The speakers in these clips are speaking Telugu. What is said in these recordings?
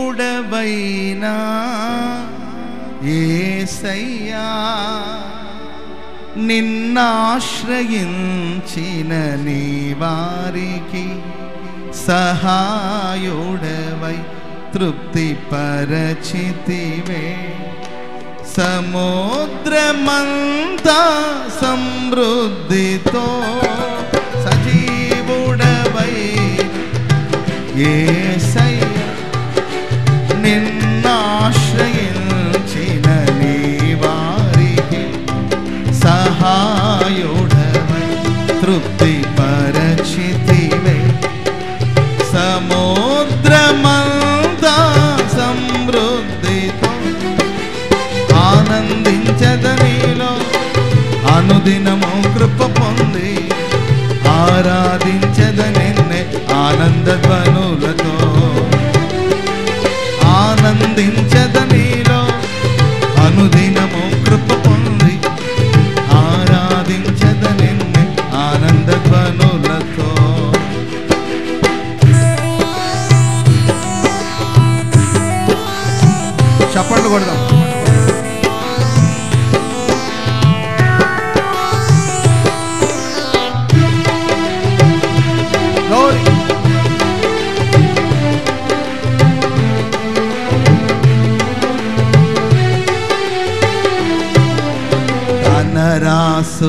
సజీవుడవైనా యేసయ్యా, నిన్నాశ్రయించిన నీ వారికి సహాయుడవై తృప్తిపరచితివే. సముద్రమంతా సమృద్ధితో సజీవుడవై యేసయ్యా, నిన్నాశ్రయించిన నీ వారికి సహాయుడవై తృప్తిపరచితివే. సముద్రమంతా సమృద్ధితో ఆనందించదనిలో అనుదినము కృప పొంది ఆరాధించదనిన్నే ఆనందధ్వనులతో. ఆనందించదనిలో అనుదినము కృప పొంది ఆరాధించదనిన్నే ఆనందధ్వనులతో. చప్పట్లు కొడదాం.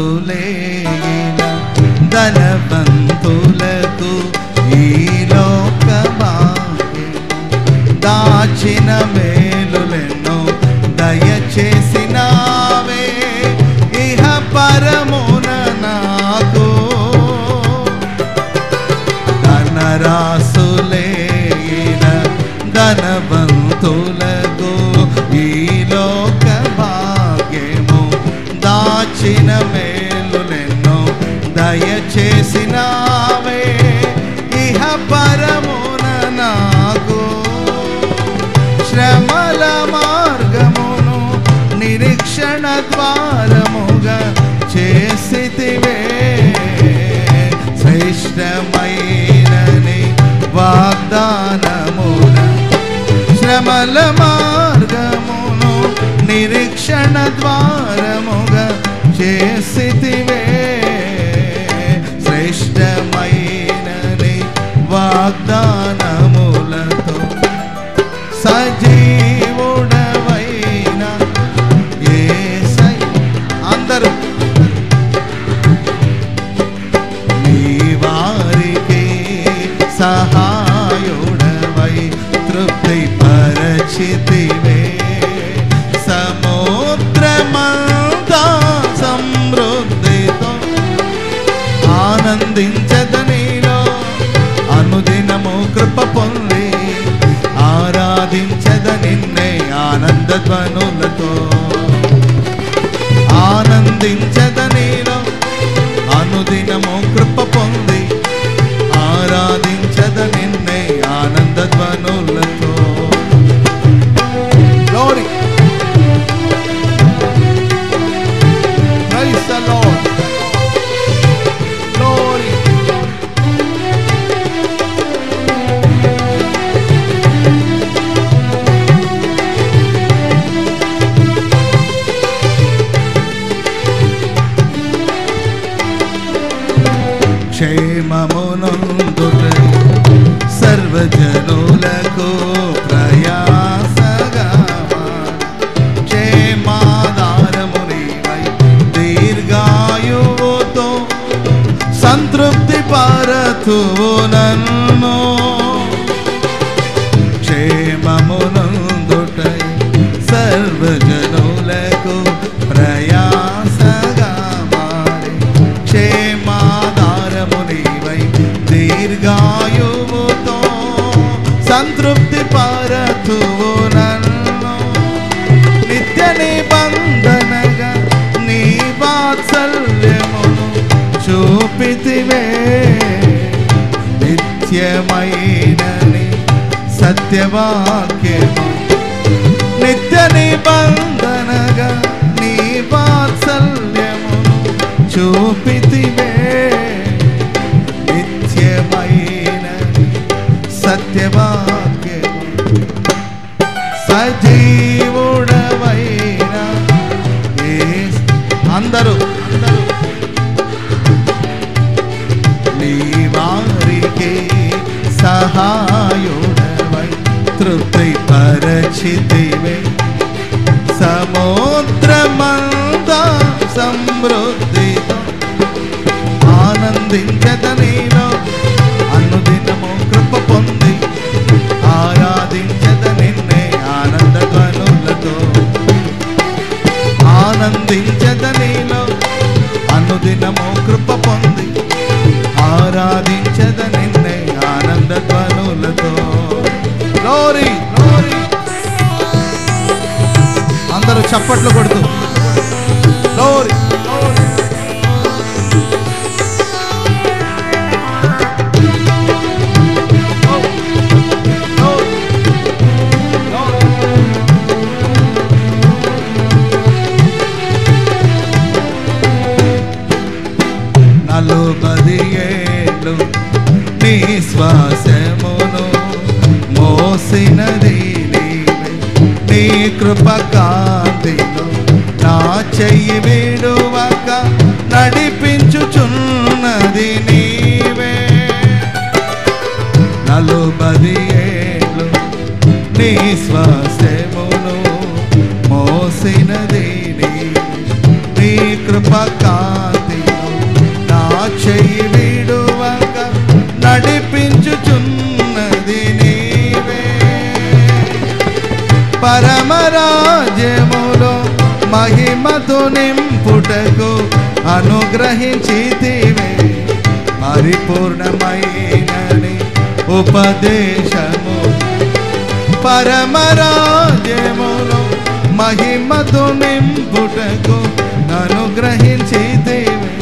ధనరాసులేన ధనవంతులకు ఈ లోక భాగ్యం దాచిన మేలులెన్నో దయచేసినావే. ఇహ పరమున నాకు ధనరాసులేన ధనవంతులకు ఈ లోక భాగ్యము దాచిన మేలులెన్నో దయచేసినావే. ఇహ పరమున నాకు శ్రమల మార్గమును నిరీక్షణ ద్వారముగా చేసితివే. శ్రేష్టమైనని వాగ్దానమున శ్రమల మార్గమును నిరీక్షణ ద్వారముగా చేసితివే. శ్రేష్టమైనని వాగ్దానములతో సజీవుడవైన యేసయ్యా, అందరూ నీ వారికి సహాయుడవై తృప్తిపరచితివే. సముద్రమంతా సమృద్ధితో ఆనందించదనిలో అనుదినము కృప పొంది ఆరాధించదనిన్నే ఆనందధ్వనులతో. ఆనందించదనిలో అనుదినము కృప పొంది ఆరాధించదనిన్నే ఆనందధ్వనులతో. Glory. Praise the Lord. Glory. క్షేమమునందుటై సర్వజనులకు ప్రయాసగా క్షేమాధారమునివై దీర్ఘాయువుతో సంతృప్తి పరతువు నన్ను. క్షేమమునందుటై సర్వజనులకు ప్రయాసగా మారి క్షేమాధారమునివై దీర్ఘాయువుతో సంతృప్తి పరతువు నన్ను. నిత్య నిబంధనగా నీ వాత్సల్యమును చూపితివే. నిత్యమైనని సత్యవాక్యము నిత్య నిబంధనగా నీ వాత్సల్యమును చూపితివే. నిత్యమైనని సత్యవాక్యము సజీవుడవైన అందరూ నీ వారికి సహాయుడవై తృప్తిపరచితివే సముద్రమంతా సమృద్ధితో ఆనందించద నీలో అనుదినము కృప పొంది ఆరాధించద నిన్నే ఆనంద ధ్వనులతో ఆనందించద నీలో అనుదినము కృప పొంది ఆరాధించద నిన్నే ఆనంద ధ్వనులతో గ్లోరీ గ్లోరీ అందరూ చప్పట్లు కొడుతూ గ్లోరీ నలుబదియేళ్ళు నీ శ్వాసమును మోసినది నీ కృప కాంతిలో నా చెయ్యి విడువక నడిపించుచున్నది నీవే నలుబదియేళ్ళు నీ శ్వాసమును మోసినది నీ కృప కాంతిలో నా చెయ్యి విడువక నడిపించుచున్నది నీవే పరమరాజ్యములో మహిమతో నింపుటకు అనుగ్రహించితివే పరిపూర్ణమైనని ఉపదేశము పరమరాజ్యములో మహిమతో నింపుటకు అనుగ్రహించితివే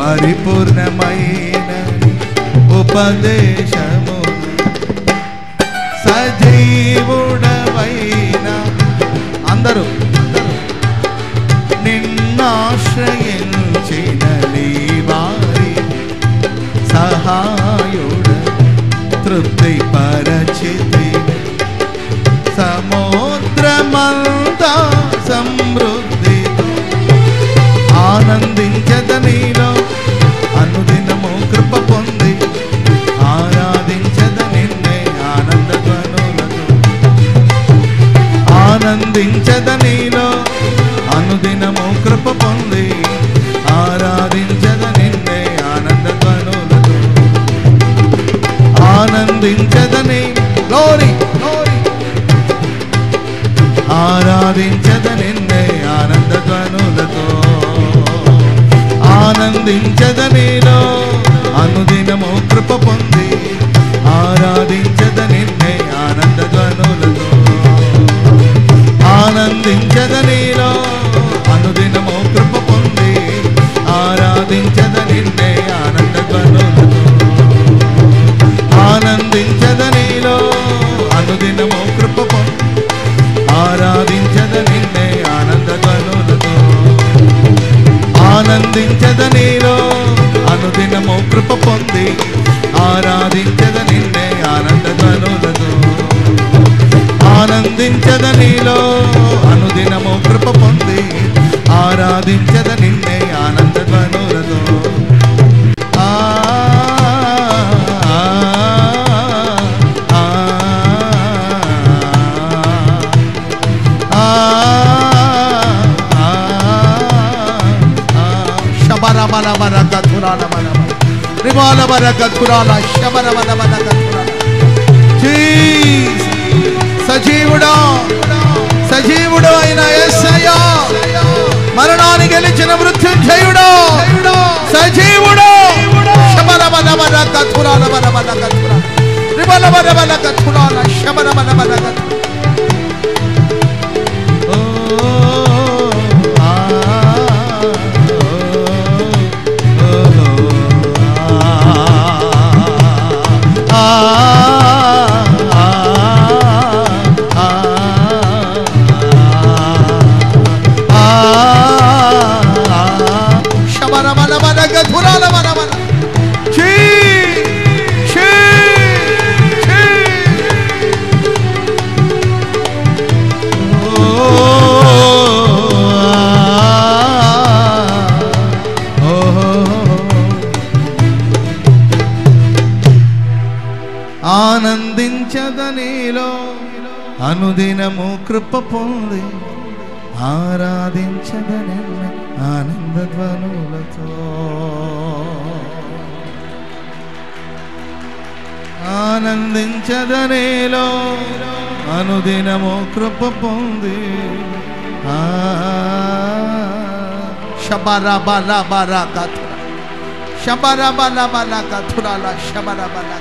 పరిపూర్ణమైనని ఉపదేశము సజీవుడవైన అందరూ నిన్నాశ్రయించిన నీ వారి సహాయుడ తృప్తిపరచితివే సముద్రమంతా సమృద్ధితో ఆనందించద నీలో అనుదినము కృప పొంది ఆరాధించద నిన్నే ఆనంద ధ్వనులతో ఆనందించద నీలో అనుదినము కృప పొంది ఆరాధించద నిన్నే ఆనంద ధ్వనులతో ఆనందించద నీ గ్లోరీ గ్లోరీ ఆరాధించద నిన్నే ఆనంద ధ్వనులతో ఆనందించద నీలో అనుదినము కృప పొంది ఆరాధించద నిన్నే ఆనంద ధ్వనులతో ఆనందించద నీలో అనుదినము కృప పొంది ఆరాధించద నిన్నే ఆనంద ధ్వనులతో ఆనందించద నీలో అనుదినము కృప పొంది ఆరాధించద నిన్నే ఆనంద ధ్వనులతో ఆనందించద నీలో అనుదినము కృప పొంది ఆరాధించద నిన్నే ఆనంద ధ్వనులతో ఆనందించద నీలో అనుదినము కృప పొంది ఆరాధించద నిన్నే ఆనంద ధ్వనులతో సజీవుడా సజీవుడు అయిన యేసయ్యా మరణాన్ని గెలిచిన మృత్యుంజయుడా సజీవుడు ఆనందించదనిలో అనుదినము కృప పొంది ఆరాధించదనిన్న ఆనంద ధ్వనులతో ఆనందించదనిలో అనుదినము కృప పొంది శబర బల బర కథుర శబర బల బల కథురాల శబర బల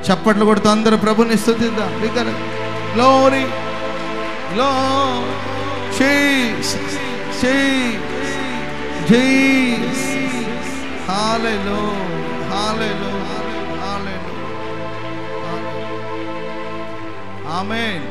చప్పట్లు కొడుతూ అందరూ ప్రభుని స్తుతిద్దాం. Glory glory Jesus Jesus hallelujah hallelujah hallelujah ఆమేన్.